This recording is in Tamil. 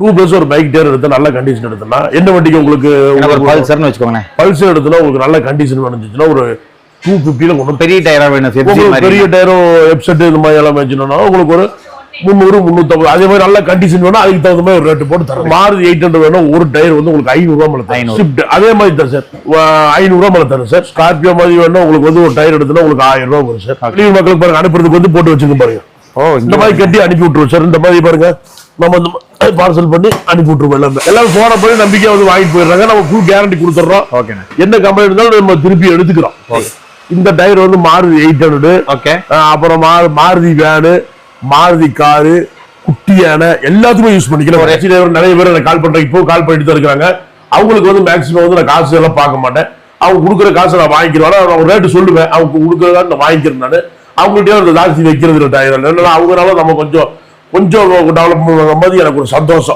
2+ ஒரு பைக் டயர் எடுத்து நல்ல கண்டிஷன் எடுத்தோம்னா என்ன வண்டிக்கு உங்களுக்கு பல்சர்னு வச்சுக்கோங்க. பல்சர் எடுத்தா உங்களுக்கு நல்ல கண்டிஷன் வந்துச்சுன்னா ஒரு 250ல கொண்டு பெரிய டயரா வேணும். பெரிய டயரும் எப்செட் இது மாதிரி எல்லாம் வச்சுனா உங்களுக்கு ஒரு 300 350 அதே மாதிரி நல்ல கண்டிஷன் வேணும். அதுக்கு தகுந்த மாதிரி ஒரு ரேட் போட்டு தரோம். மாருதி 800 வேணும். ஒரு டயர் வந்து உங்களுக்கு 500 ரூபாய் மேல தரும். ஷிஃப்ட் அதே மாதிரி தான் சார் 500 ரூபாய் மேல தரும் சார். ஸ்கார்பியோ மாதிரி வேணும் உங்களுக்கு வந்து ஒரு டயர் எடுத்தா உங்களுக்கு 1000 ரூபாய் வரும் சார். வெளியூர் மக்களுக்கு பாருங்க அனுப்புறதுக்கு வந்து போட்டு வச்சுக்க பாருங்க. இந்த மாதிரி கட்டி அனுப்பி விட்டுருவோம் சார். இந்த மாதிரி பாருங்க நம்ம இந்த பார்சல் பண்ணி அனுப்பி விட்டுருவோம். எல்லாமே போன போய் நம்பிக்கையா வந்து வாங்கிட்டு போயிடுறாங்க. நம்ம ஃபுல் கேரண்டி கொடுத்துறோம். என்ன கம்பெனி இருந்தாலும் நம்ம திருப்பி எடுத்துக்கிறோம். இந்த டயர் வந்து மாருதி 800, அப்புறம் மாருதி வேனு, மாருதி காரு, குட்டி யானை எல்லாத்துக்கும் யூஸ் பண்ணிக்கலாம். நிறைய பேர் எனக்கு கால் பண்றேன். இப்போ கால் பண்ணிட்டு தான் இருக்காங்க. அவங்களுக்கு வந்து மேக்ஸிமம் வந்து நான் காசு எல்லாம் பார்க்க மாட்டேன். அவங்க கொடுக்குற காசை நான் வாங்கிக்கிறேன். நான் ரேட்டு சொல்லுவேன். அவங்க கொடுக்குறதா நான் வாங்கிக்கிறேன். நான் அவங்கள்ட்டயே ஒரு ஜாஸ்தி வைக்கிறது இல்லை டயர். அவங்களால நம்ம கொஞ்சம் டெவலப் பண்ணுற மாதிரி எனக்கு ஒரு சந்தோஷம்.